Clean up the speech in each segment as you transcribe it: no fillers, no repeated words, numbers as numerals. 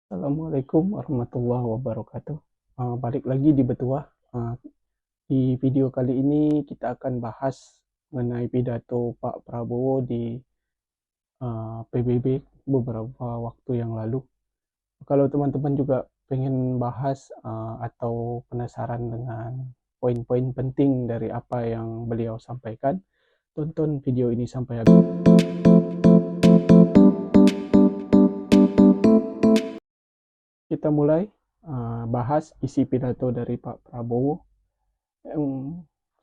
Assalamualaikum warahmatullahi wabarakatuh. Balik lagi di Betuah. Di video kali ini kita akan bahas mengenai pidato Pak Prabowo di PBB beberapa waktu yang lalu. Kalau teman-teman juga pengen bahas atau penasaran dengan poin-poin penting dari apa yang beliau sampaikan, tonton video ini sampai habis. Kita mulai bahas isi pidato dari Pak Prabowo.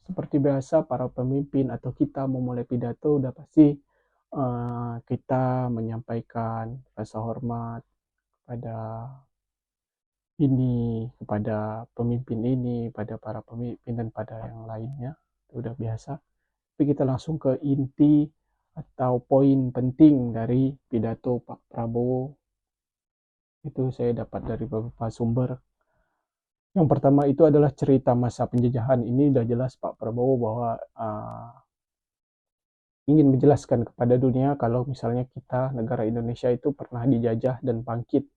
Seperti biasa para pemimpin atau kita memulai pidato udah pasti kita menyampaikan rasa hormat pada kepada pemimpin ini, pada para pemimpin dan pada yang lainnya. Itu udah biasa. Tapi kita langsung ke inti atau poin penting dari pidato Pak Prabowo. Itu saya dapat dari beberapa sumber. Yang pertama itu adalah cerita masa penjajahan. Ini udah jelas Pak Prabowo bahwa ingin menjelaskan kepada dunia kalau misalnya kita negara Indonesia itu pernah dijajah dan bangkit,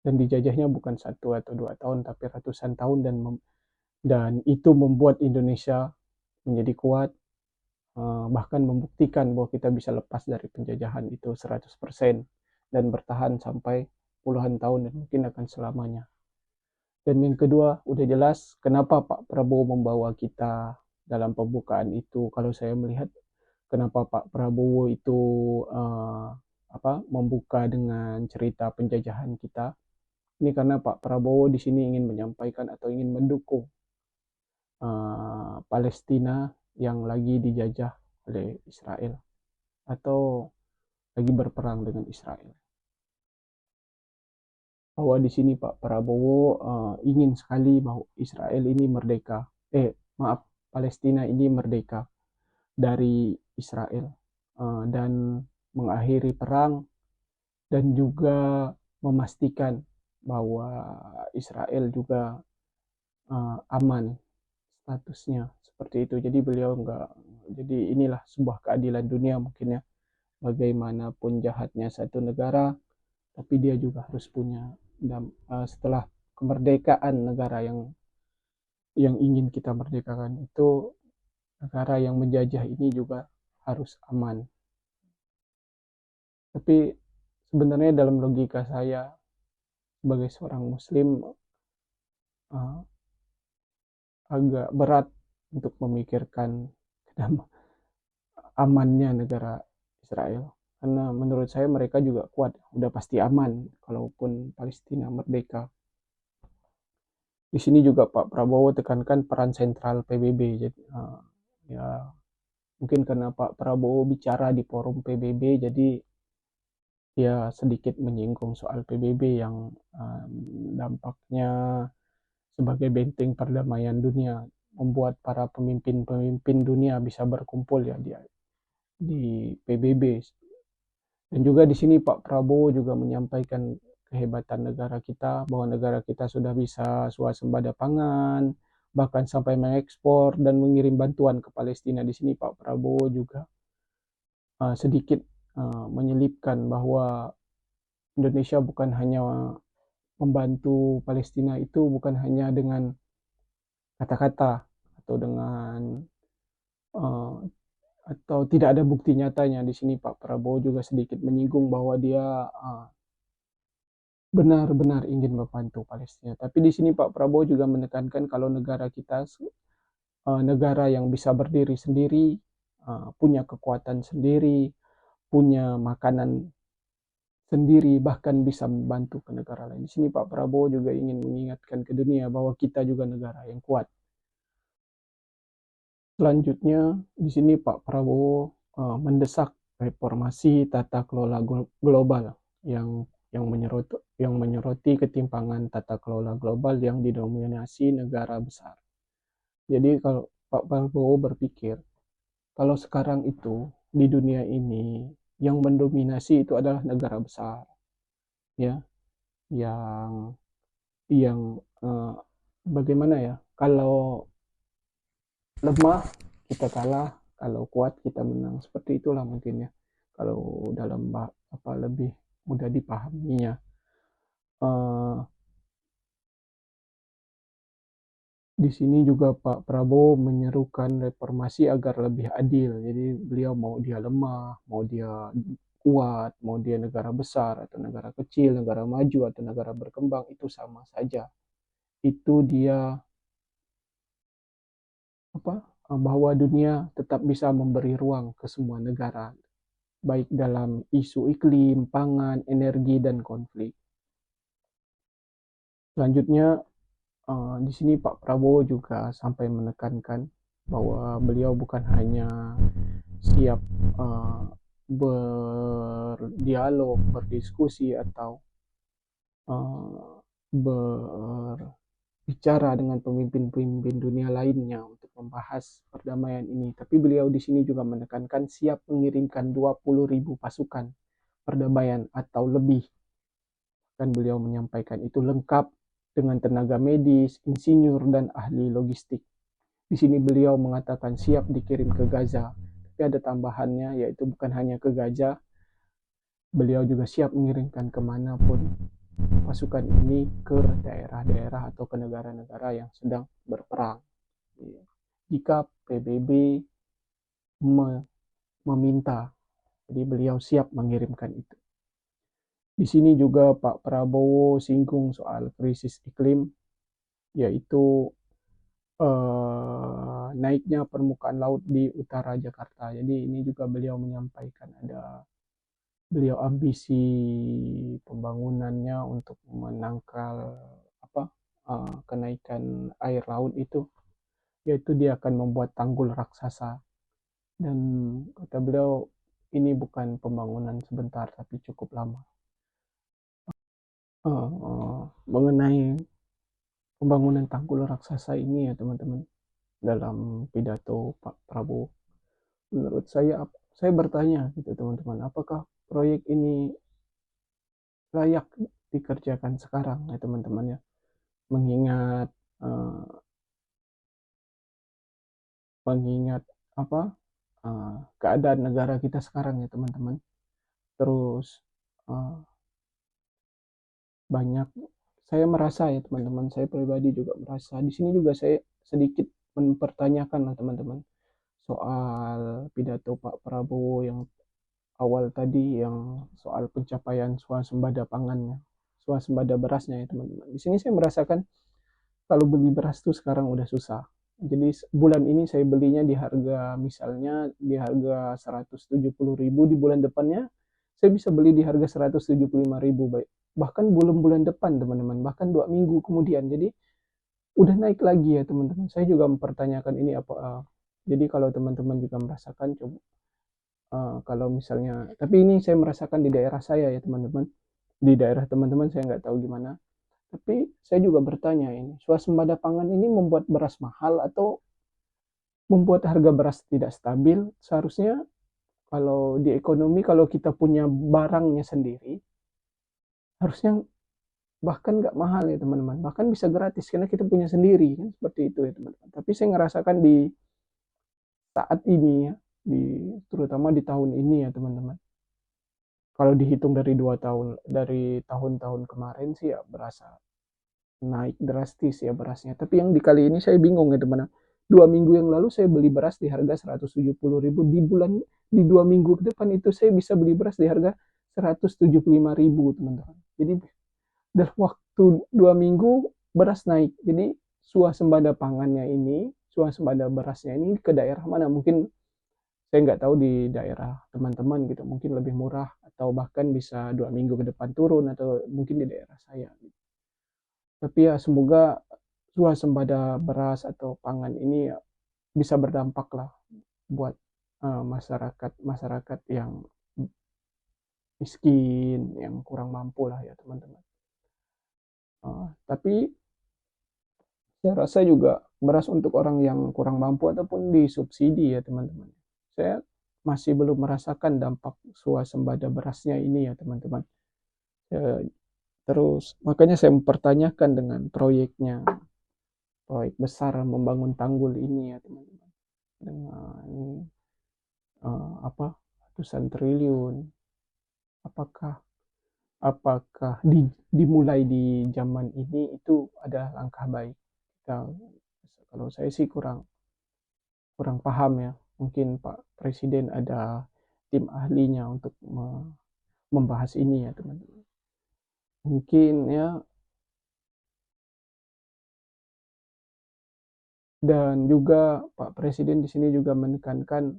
dan dijajahnya bukan 1 atau 2 tahun tapi ratusan tahun, dan itu membuat Indonesia menjadi kuat, bahkan membuktikan bahwa kita bisa lepas dari penjajahan itu 100% dan bertahan sampai puluhan tahun dan mungkin akan selamanya. Dan yang kedua, udah jelas kenapa Pak Prabowo membawa kita dalam pembukaan itu. Kalau saya melihat kenapa Pak Prabowo itu membuka dengan cerita penjajahan kita, ini karena Pak Prabowo di sini ingin menyampaikan atau ingin mendukung Palestina yang lagi dijajah oleh Israel atau lagi berperang dengan Israel. Bahwa di sini Pak Prabowo ingin sekali bahwa Israel ini merdeka, Palestina ini merdeka dari Israel, dan mengakhiri perang, dan juga memastikan bahwa Israel juga aman statusnya seperti itu. Jadi beliau enggak, jadi inilah sebuah keadilan dunia mungkin ya, bagaimanapun jahatnya satu negara, tapi dia juga harus punya setelah kemerdekaan negara yang ingin kita merdekakan itu, negara yang menjajah ini juga harus aman. Tapi sebenarnya dalam logika saya sebagai seorang muslim uh, agak berat untuk memikirkan amannya negara Israel, karena menurut saya mereka juga kuat, udah pasti aman kalaupun Palestina merdeka. Di sini juga Pak Prabowo tekankan peran sentral PBB. Jadi ya mungkin karena Pak Prabowo bicara di forum PBB, jadi dia sedikit menyinggung soal PBB yang dampaknya sebagai benteng perdamaian dunia, membuat para pemimpin-pemimpin dunia bisa berkumpul ya di PBB. Dan juga di sini Pak Prabowo juga menyampaikan kehebatan negara kita, bahwa negara kita sudah bisa swasembada pangan, bahkan sampai mengekspor dan mengirim bantuan ke Palestina. Di sini Pak Prabowo juga sedikit menyelipkan bahwa Indonesia bukan hanya membantu Palestina itu bukan hanya dengan kata-kata atau dengan uh, atau tidak ada bukti nyatanya. Di sini Pak Prabowo juga sedikit menyinggung bahwa dia benar-benar ingin membantu Palestina. Tapi di sini Pak Prabowo juga menekankan kalau negara kita negara yang bisa berdiri sendiri, punya kekuatan sendiri, punya makanan sendiri, bahkan bisa membantu ke negara lain. Di sini Pak Prabowo juga ingin mengingatkan ke dunia bahwa kita juga negara yang kuat. Selanjutnya, di sini Pak Prabowo mendesak reformasi tata kelola global yang menyoroti ketimpangan tata kelola global yang didominasi negara besar. Jadi kalau Pak Prabowo berpikir kalau sekarang itu di dunia ini yang mendominasi itu adalah negara besar, ya, yang bagaimana ya? Kalau lemah kita kalah, kalau kuat kita menang. Seperti itulah mungkin ya. Kalau dalam lebih mudah dipahaminya. Di sini juga Pak Prabowo menyerukan reformasi agar lebih adil. Jadi beliau mau dia lemah, mau dia kuat, mau dia negara besar atau negara kecil, negara maju atau negara berkembang itu sama saja. Itu dia apa? Bahwa dunia tetap bisa memberi ruang ke semua negara, baik dalam isu iklim, pangan, energi dan konflik. Selanjutnya di sini Pak Prabowo juga sampai menekankan bahwa beliau bukan hanya siap uh, berdialog, berdiskusi atau berbicara dengan pemimpin-pemimpin dunia lainnya untuk membahas perdamaian ini. Tapi beliau di sini juga menekankan siap mengirimkan 20.000 pasukan perdamaian atau lebih. Dan beliau menyampaikan itu lengkap dengan tenaga medis, insinyur, dan ahli logistik. Di sini beliau mengatakan siap dikirim ke Gaza. Tapi ada tambahannya, yaitu bukan hanya ke Gaza, beliau juga siap mengirimkan kemanapun pasukan ini ke daerah-daerah atau ke negara-negara yang sedang berperang. Jika PBB meminta, jadi beliau siap mengirimkan itu. Di sini juga Pak Prabowo singgung soal krisis iklim, yaitu naiknya permukaan laut di utara Jakarta. Jadi ini juga beliau menyampaikan ada beliau ambisi pembangunannya untuk menangkal apa kenaikan air laut itu, yaitu dia akan membuat tanggul raksasa. Dan kata beliau ini bukan pembangunan sebentar tapi cukup lama. Mengenai pembangunan tanggul raksasa ini ya teman-teman, dalam pidato Pak Prabowo, menurut saya bertanya gitu teman-teman, apakah proyek ini layak dikerjakan sekarang ya teman-teman ya, mengingat uh, mengingat apa keadaan negara kita sekarang ya teman-teman. Terus uh, banyak saya merasa ya teman-teman, saya pribadi juga merasa di sini juga saya sedikit mempertanyakan lah teman-teman soal pidato Pak Prabowo yang awal tadi, yang soal pencapaian swasembada pangannya, swasembada berasnya ya teman-teman. Di sini saya merasakan kalau beli beras tuh sekarang udah susah. Jadi bulan ini saya belinya di harga, misalnya di harga 170.000, di bulan depannya saya bisa beli di harga 175.000, baik. Bahkan belum bulan depan teman-teman, bahkan 2 minggu kemudian. Jadi udah naik lagi ya teman-teman. Saya juga mempertanyakan ini apa. Jadi kalau teman-teman juga merasakan, coba kalau misalnya, tapi ini saya merasakan di daerah saya ya teman-teman. Di daerah teman-teman saya nggak tahu gimana. Tapi saya juga bertanya ini, swasembada pangan ini membuat beras mahal atau membuat harga beras tidak stabil? Seharusnya kalau di ekonomi, kalau kita punya barangnya sendiri, harusnya bahkan nggak mahal ya teman-teman. Bahkan bisa gratis karena kita punya sendiri kan, seperti itu ya teman-teman. Tapi saya ngerasakan di saat ini ya, terutama di tahun ini ya teman-teman. Kalau dihitung dari 2 tahun, dari tahun-tahun kemarin sih ya berasa naik drastis ya berasnya. Tapi yang di kali ini saya bingung ya teman-teman. 2 minggu yang lalu saya beli beras di harga 170.000, di 2 minggu ke depan itu saya bisa beli beras di harga 175.000 teman-teman. Jadi dalam waktu 2 minggu beras naik. Jadi swasembada pangannya ini, swasembada berasnya ini ke daerah mana? Mungkin saya nggak tahu di daerah teman-teman gitu, mungkin lebih murah atau bahkan bisa 2 minggu ke depan turun, atau mungkin di daerah saya. Tapi ya semoga swasembada beras atau pangan ini ya bisa berdampak lah buat masyarakat masyarakat yang miskin, yang kurang mampu lah ya teman-teman. Tapi saya rasa juga beras untuk orang yang kurang mampu ataupun disubsidi ya teman-teman. Saya masih belum merasakan dampak swasembada berasnya ini ya teman-teman. Terus makanya saya mempertanyakan dengan proyeknya, proyek besar membangun tanggul ini ya teman-teman, dengan apa, ratusan triliun. Apakah apakah dimulai di zaman ini itu ada langkah baik? Kita Kalau saya sih kurang kurang paham ya. Mungkin Pak Presiden ada tim ahlinya untuk membahas ini ya teman-teman. Mungkin ya, dan juga Pak Presiden di sini juga menekankan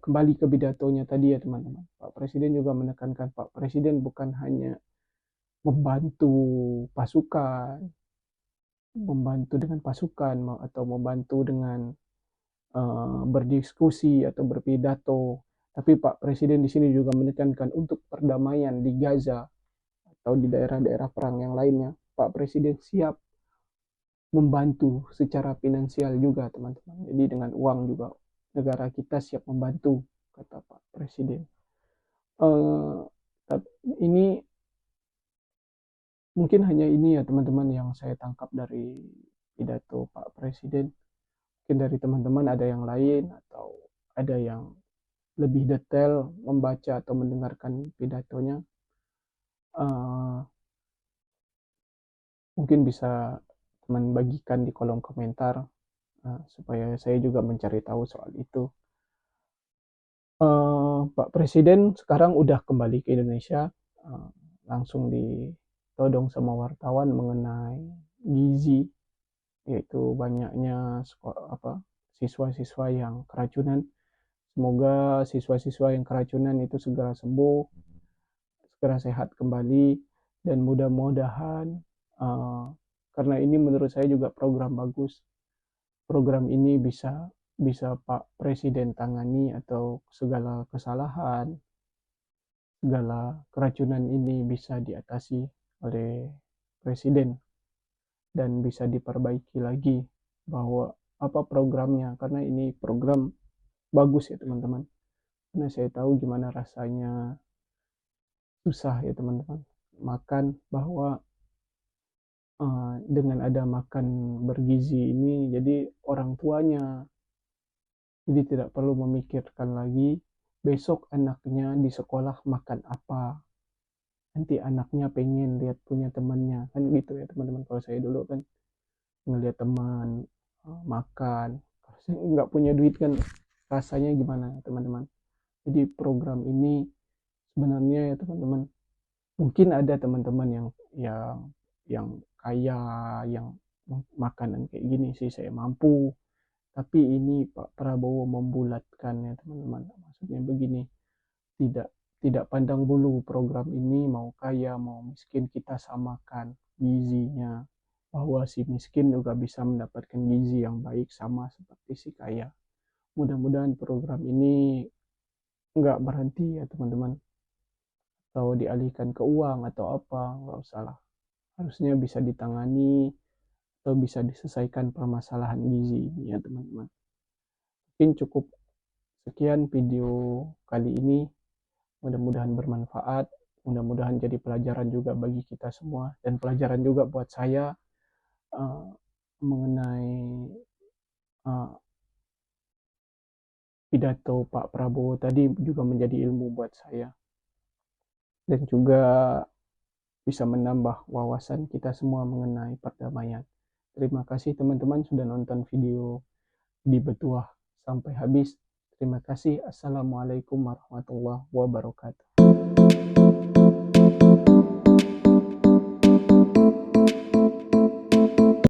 kembali ke pidatonya tadi ya teman-teman. Pak Presiden juga menekankan Pak Presiden bukan hanya membantu pasukan, membantu dengan pasukan atau membantu dengan berdiskusi atau berpidato, tapi Pak Presiden di sini juga menekankan untuk perdamaian di Gaza atau di daerah-daerah perang yang lainnya. Pak Presiden siap membantu secara finansial juga teman-teman. Jadi dengan uang juga negara kita siap membantu, kata Pak Presiden. Eh, ini mungkin hanya ini ya teman-teman yang saya tangkap dari pidato Pak Presiden. Mungkin dari teman-teman ada yang lain atau ada yang lebih detail membaca atau mendengarkan pidatonya. Uh, Mungkin bisa teman bagikan di kolom komentar supaya saya juga mencari tahu soal itu. Pak Presiden sekarang udah kembali ke Indonesia, langsung ditodong sama wartawan mengenai gizi, yaitu banyaknya siswa-siswa yang keracunan. Semoga siswa-siswa yang keracunan itu segera sembuh, segera sehat kembali, dan mudah-mudahan karena ini menurut saya juga program bagus. Program ini bisa bisa Pak Presiden tangani atau segala kesalahan, segala keracunan ini bisa diatasi oleh Presiden dan bisa diperbaiki lagi bahwa apa programnya, karena ini program bagus ya teman-teman. Karena saya tahu gimana rasanya susah ya teman-teman makan, bahwa dengan ada makan bergizi ini jadi orang tuanya jadi tidak perlu memikirkan lagi besok anaknya di sekolah makan apa, nanti anaknya pengen lihat punya temannya kan gitu ya teman-teman. Kalau saya dulu kan ngelihat teman makan, kalau saya nggak punya duit kan rasanya gimana teman-teman. Jadi program ini sebenarnya ya teman-teman, mungkin ada teman-teman yang kaya yang makanan kayak gini sih saya mampu, tapi ini Pak Prabowo membulatkan ya teman-teman. Maksudnya begini, tidak tidak pandang bulu program ini mau kaya mau miskin kita samakan gizinya, bahwa si miskin juga bisa mendapatkan gizi yang baik sama seperti si kaya. Mudah-mudahan program ini nggak berhenti ya teman-teman, atau dialihkan ke uang atau apa, nggak usah lah. Harusnya bisa ditangani atau bisa diselesaikan permasalahan gizi ini ya teman-teman. Mungkin cukup sekian video kali ini, mudah-mudahan bermanfaat, mudah-mudahan jadi pelajaran juga bagi kita semua dan pelajaran juga buat saya uh, mengenai uh, pidato Pak Prabowo tadi juga menjadi ilmu buat saya dan juga bisa menambah wawasan kita semua mengenai perdamaian. Terima kasih teman-teman sudah nonton video di Betuah sampai habis. Terima kasih. Assalamualaikum warahmatullahi wabarakatuh.